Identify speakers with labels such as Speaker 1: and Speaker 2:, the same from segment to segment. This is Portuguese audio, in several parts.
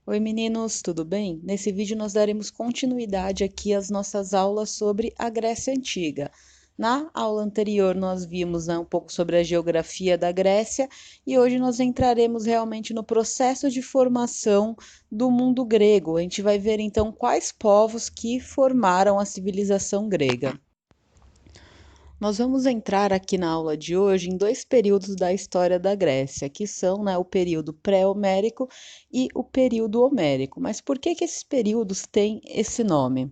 Speaker 1: Oi meninos, tudo bem? Nesse vídeo nós daremos continuidade aqui às nossas aulas sobre a Grécia Antiga. Na aula anterior nós vimos um pouco sobre a geografia da Grécia e hoje nós entraremos realmente no processo de formação do mundo grego. A gente vai ver então quais povos que formaram a civilização grega. Nós vamos entrar aqui na aula de hoje em dois períodos da história da Grécia, que são, o período pré-homérico e o período homérico. Mas por que esses períodos têm esse nome?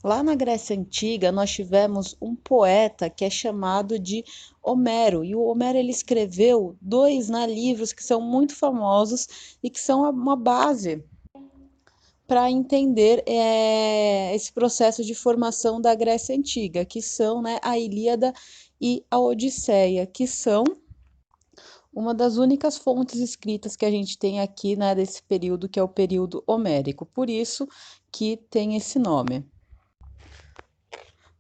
Speaker 1: Lá na Grécia Antiga, nós tivemos um poeta que é chamado de Homero, e o Homero ele escreveu dois livros que são muito famosos e que são uma base para entender esse processo de formação da Grécia Antiga, que são a Ilíada e a Odisseia, que são uma das únicas fontes escritas que a gente tem aqui desse período, que é o período homérico, por isso que tem esse nome.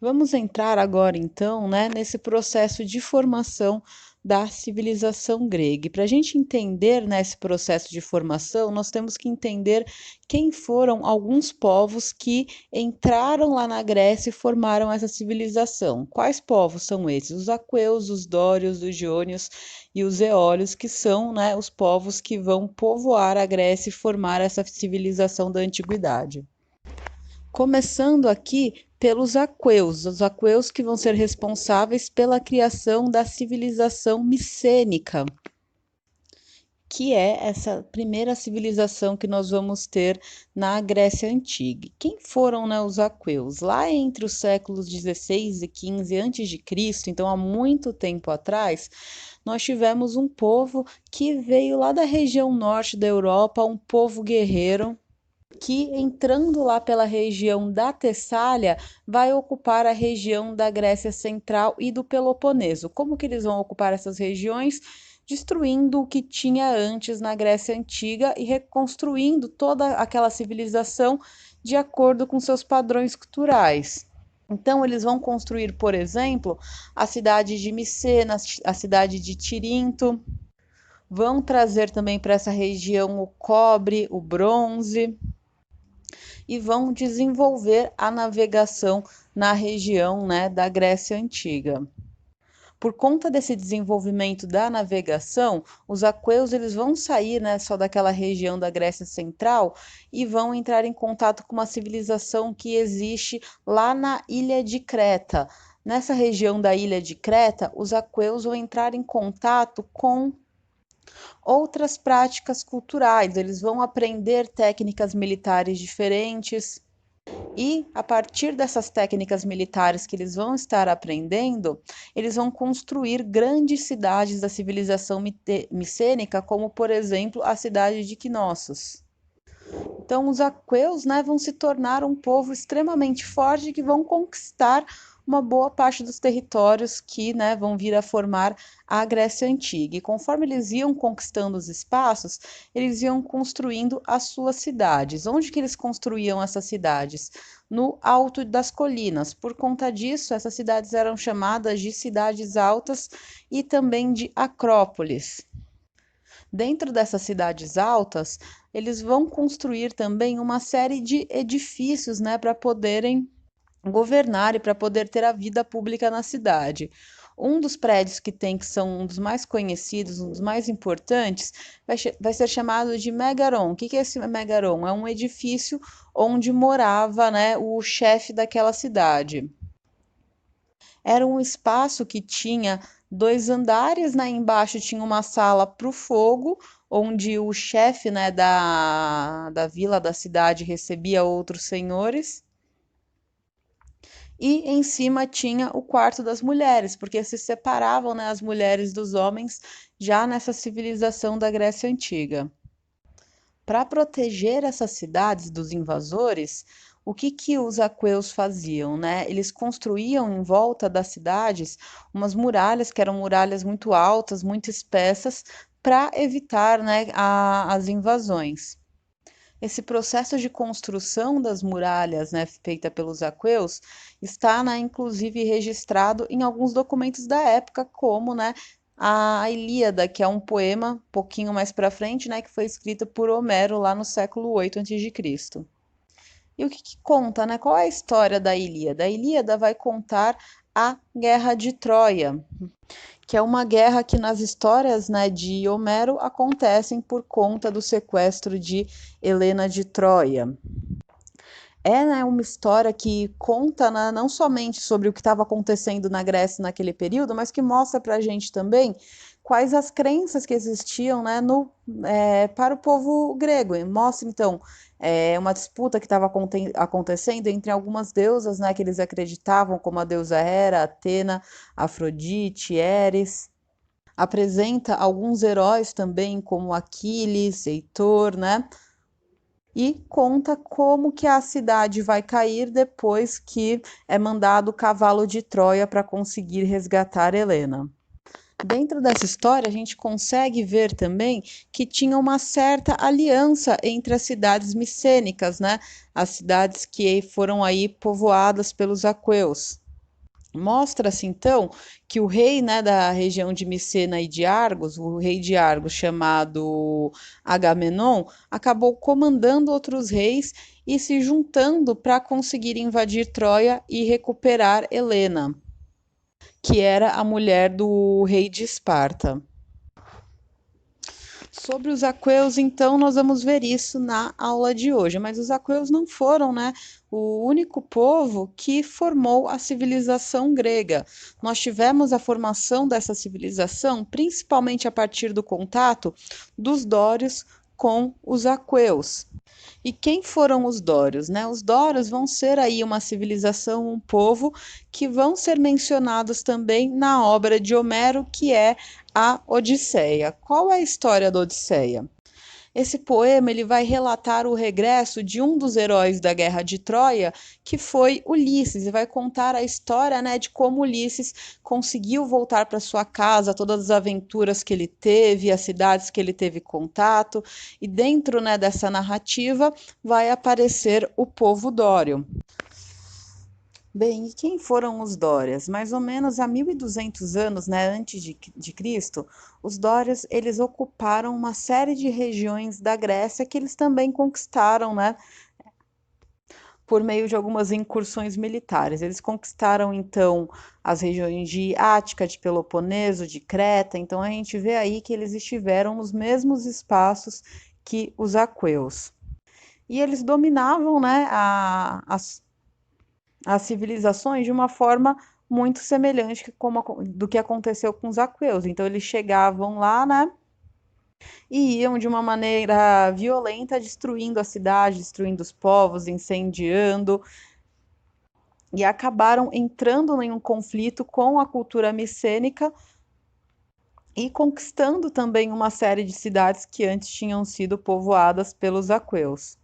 Speaker 1: Vamos entrar agora, então, nesse processo de formação da civilização grega. E para a gente entender esse processo de formação, nós temos que entender quem foram alguns povos que entraram lá na Grécia e formaram essa civilização. Quais povos são esses? Os aqueus, os dórios, os jônios e os eólios, que são os povos que vão povoar a Grécia e formar essa civilização da antiguidade. Começando aqui pelos aqueus, os aqueus que vão ser responsáveis pela criação da civilização micênica, que é essa primeira civilização que nós vamos ter na Grécia Antiga. Quem foram os aqueus? Lá entre os séculos 16 e 15 a.C., então há muito tempo atrás, nós tivemos um povo que veio lá da região norte da Europa, um povo guerreiro, que entrando lá pela região da Tessália, vai ocupar a região da Grécia Central e do Peloponeso. Como que eles vão ocupar essas regiões? Destruindo o que tinha antes na Grécia Antiga e reconstruindo toda aquela civilização de acordo com seus padrões culturais. Então, eles vão construir, por exemplo, a cidade de Micena, a cidade de Tirinto, vão trazer também para essa região o cobre, o bronze, e vão desenvolver a navegação na região da Grécia Antiga. Por conta desse desenvolvimento da navegação, os aqueus eles vão sair só daquela região da Grécia Central e vão entrar em contato com uma civilização que existe lá na ilha de Creta. Nessa região da ilha de Creta, os aqueus vão entrar em contato com outras práticas culturais, eles vão aprender técnicas militares diferentes e, a partir dessas técnicas militares que eles vão estar aprendendo, eles vão construir grandes cidades da civilização micênica, como, por exemplo, a cidade de Knossos. Então, os aqueus vão se tornar um povo extremamente forte que vão conquistar uma boa parte dos territórios que vão vir a formar a Grécia Antiga. E conforme eles iam conquistando os espaços, eles iam construindo as suas cidades. Onde que eles construíam essas cidades? No alto das colinas. Por conta disso, essas cidades eram chamadas de cidades altas e também de acrópolis. Dentro dessas cidades altas, eles vão construir também uma série de edifícios, para poderem governar e para poder ter a vida pública na cidade. Um dos prédios que tem, que são um dos mais conhecidos, um dos mais importantes, vai ser chamado de Megaron. O que é esse Megaron? É um edifício onde morava, o chefe daquela cidade. Era um espaço que tinha 2 andares, embaixo tinha uma sala para o fogo, onde o chefe da vila, da cidade, recebia outros senhores. E em cima tinha o quarto das mulheres, porque se separavam as mulheres dos homens já nessa civilização da Grécia Antiga. Para proteger essas cidades dos invasores, o que os aqueus faziam, Eles construíam em volta das cidades umas muralhas, que eram muralhas muito altas, muito espessas, para evitar, as invasões. Esse processo de construção das muralhas, feita pelos aqueus, está, inclusive registrado em alguns documentos da época, como, a Ilíada, que é um poema um pouquinho mais para frente, né, que foi escrito por Homero lá no século 8 a.C. E o que, que conta, né? Qual é a história da Ilíada? A Ilíada vai contar a Guerra de Troia, que é uma guerra que nas histórias, né, de Homero acontecem por conta do sequestro de Helena de Troia. É, né, uma história que conta, né, não somente sobre o que estava acontecendo na Grécia naquele período, mas que mostra para a gente também quais as crenças que existiam, né, para o povo grego. E mostra, então, uma disputa que estava acontecendo entre algumas deusas, né, que eles acreditavam, como a deusa Hera, Atena, Afrodite, Eris. Apresenta alguns heróis também, como Aquiles, Heitor, né? E conta como que a cidade vai cair depois que é mandado o cavalo de Troia para conseguir resgatar Helena. Dentro dessa história, a gente consegue ver também que tinha uma certa aliança entre as cidades micênicas, né? As cidades que foram aí povoadas pelos aqueus. Mostra-se então que o rei, né, da região de Micena e de Argos, o rei de Argos chamado Agamenon, acabou comandando outros reis e se juntando para conseguir invadir Troia e recuperar Helena, que era a mulher do rei de Esparta. Sobre os aqueus, então, nós vamos ver isso na aula de hoje. Mas os aqueus não foram, né, o único povo que formou a civilização grega. Nós tivemos a formação dessa civilização principalmente a partir do contato dos dórios com os aqueus. E quem foram os dórios, né? Os dórios vão ser aí uma civilização, um povo que vão ser mencionados também na obra de Homero, que é a Odisseia. Qual é a história da Odisseia? Esse poema ele vai relatar o regresso de um dos heróis da Guerra de Troia, que foi Ulisses, e vai contar a história, né, de como Ulisses conseguiu voltar para sua casa, todas as aventuras que ele teve, as cidades que ele teve contato, e dentro, né, dessa narrativa vai aparecer o povo dório. Bem, e quem foram os Dórias? Mais ou menos há 1.200 anos, né, antes de Cristo, os Dórias eles ocuparam uma série de regiões da Grécia que eles também conquistaram, né, por meio de algumas incursões militares. Eles conquistaram então as regiões de Ática, de Peloponeso, de Creta. Então a gente vê aí que eles estiveram nos mesmos espaços que os aqueus. E eles dominavam, né, as civilizações de uma forma muito semelhante do que aconteceu com os aqueus. Então eles chegavam lá, né, e iam de uma maneira violenta destruindo a cidade, destruindo os povos, incendiando, e acabaram entrando em um conflito com a cultura micênica e conquistando também uma série de cidades que antes tinham sido povoadas pelos aqueus.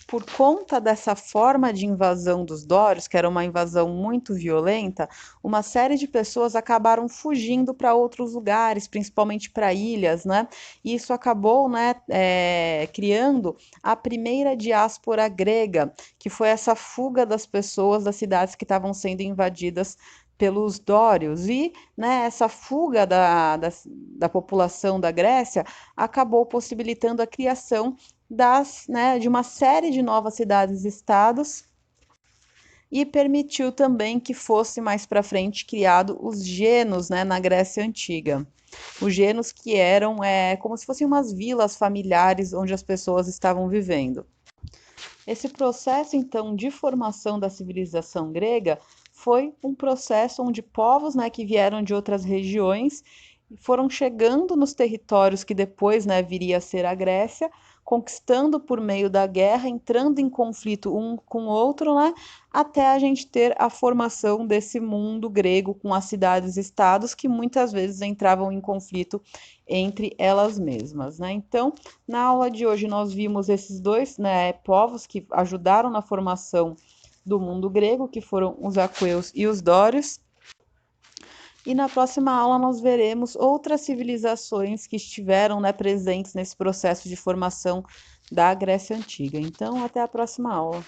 Speaker 1: Por conta dessa forma de invasão dos dórios, que era uma invasão muito violenta, uma série de pessoas acabaram fugindo para outros lugares, principalmente para ilhas, né? E isso acabou, né, criando a primeira diáspora grega, que foi essa fuga das pessoas das cidades que estavam sendo invadidas pelos dórios. E, né, essa fuga da população da Grécia acabou possibilitando a criação de uma série de novas cidades-estados e permitiu também que fosse mais para frente criado os genos, né, na Grécia Antiga. Os genos que eram como se fossem umas vilas familiares onde as pessoas estavam vivendo. Esse processo, então, de formação da civilização grega foi um processo onde povos, né, que vieram de outras regiões foram chegando nos territórios que depois, né, viria a ser a Grécia, conquistando por meio da guerra, entrando em conflito um com o outro, né, até a gente ter a formação desse mundo grego com as cidades-estados que muitas vezes entravam em conflito entre elas mesmas, né? Então, na aula de hoje nós vimos esses dois, né, povos que ajudaram na formação do mundo grego, que foram os aqueus e os dórios. E na próxima aula nós veremos outras civilizações que estiveram, né, presentes nesse processo de formação da Grécia Antiga. Então, até a próxima aula.